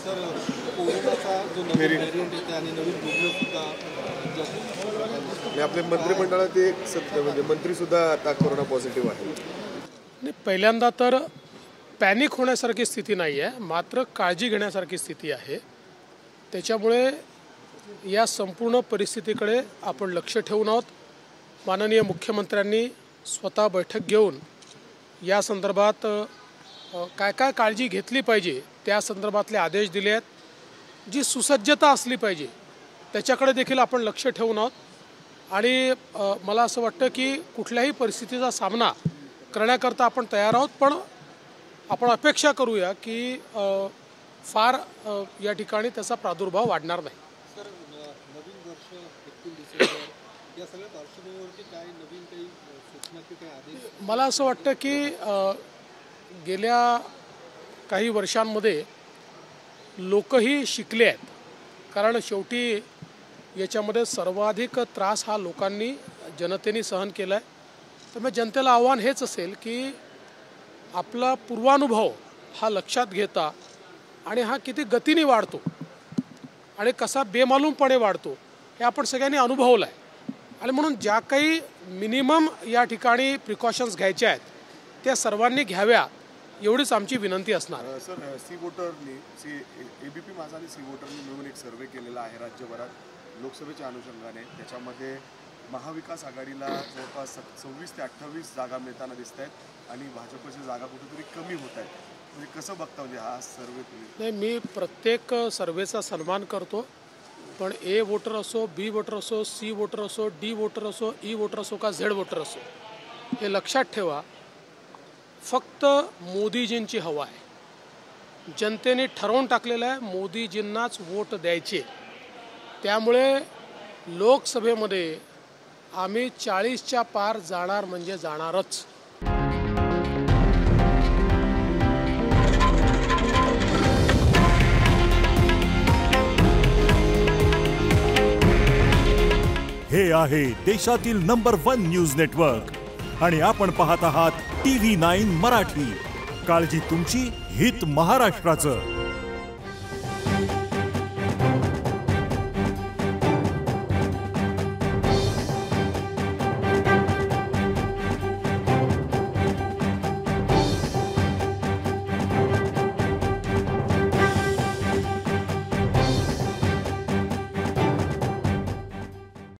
Sir कोरोनाचा जो नवीन variant येते आणि नवीन रुग्ण सुद्धा आपल्या मंत्रिमंडळात एक म्हणजे मंत्री सुद्धा आता कोरोना पॉझिटिव्ह आहे. नाही, पहिल्यांदा तर पॅनिक होण्यासारखी स्थिती नाही आहे, मात्र काळजी घेण्यासारखी स्थिती आहे. त्याच्यामुळे या संपूर्ण परिस्थितीकडे आपण लक्ष ठेवून आहोत. माननीय मुख्यमंत्र्यांनी स्वतः बैठक घेऊन या संदर्भात काय काय काळजी घेतली पाहिजे त्या संदर्भातले आदेश दिले आहेत. जी सुसज्जता असली पाहिजे त्याच्याकडे देखील आपण लक्ष ठेवून आहोत. आणि मला असं वाटतं की कुठल्याही परिस्थितीचा सामना करण्याकरता आपण तयार आहोत, पण आपण अपेक्षा करूया की फार या ठिकाणी त्याचा प्रादुर्भाव वाढणार नाही. सर नवीन वर्ष 31 डिसेंबर या सगळ्या पार्श्वभूमीवरती काय नवीन काही सूचना की काही आदेश? मला असं वाटतं की गेल्या काही वर्षांमध्ये लोकही शिकले आहेत, कारण शेवटी याच्यामध्ये सर्वाधिक त्रास हा लोकांनी जनतेने सहन केला आहे. त्यामुळे जनतेला आव्हान हेच असेल की आपला पूर्वानुभव हा लक्षात घेता आणि हा किती गतीने वाढतो आणि कसा बेमालूमपणे वाढतो हे आपण सगळ्यांनी अनुभवलं आहे. आणि म्हणून ज्या काही मिनिमम या ठिकाणी प्रिकॉशन्स घ्यायच्या आहेत त्या सर्वांनी घ्याव्या एवढीच आमची विनंती असणार. सर सी वोटरनी एबीपी माझा आणि सी वोटरनी मिळून एक सर्वे केलेला आहे राज्यभरात लोकसभेच्या अनुषंगाने. त्याच्यामध्ये महाविकास आघाडीला जवळपास 26 ते 28 जागा मिळताना दिसत आहेत आणि भाजपच्या जागा कुठेतरी कमी होत आहेत. म्हणजे कसं बघता म्हणजे हा सर्वे तुम्ही? नाही, मी प्रत्येक सर्वेचा सन्मान करतो, पण ए वोटर असो, बी वोटर असो, सी वोटर असो, डी वोटर असो, ई वोटर असो का झेड वोटर असो, हे लक्षात ठेवा, फक्त मोदीजींची हवा आहे. जनतेने ठरवून टाकलेलं आहे मोदीजींनाच वोट द्यायचे. त्यामुळे लोकसभेमध्ये आम्ही 40च्या पार जाणार म्हणजे जाणारच. हे आहे देशातील नंबर 1 न्यूज नेटवर्क आणि आपण पाहत आहात TV9 मराठी. काळजी तुमची, हित महाराष्ट्राचं.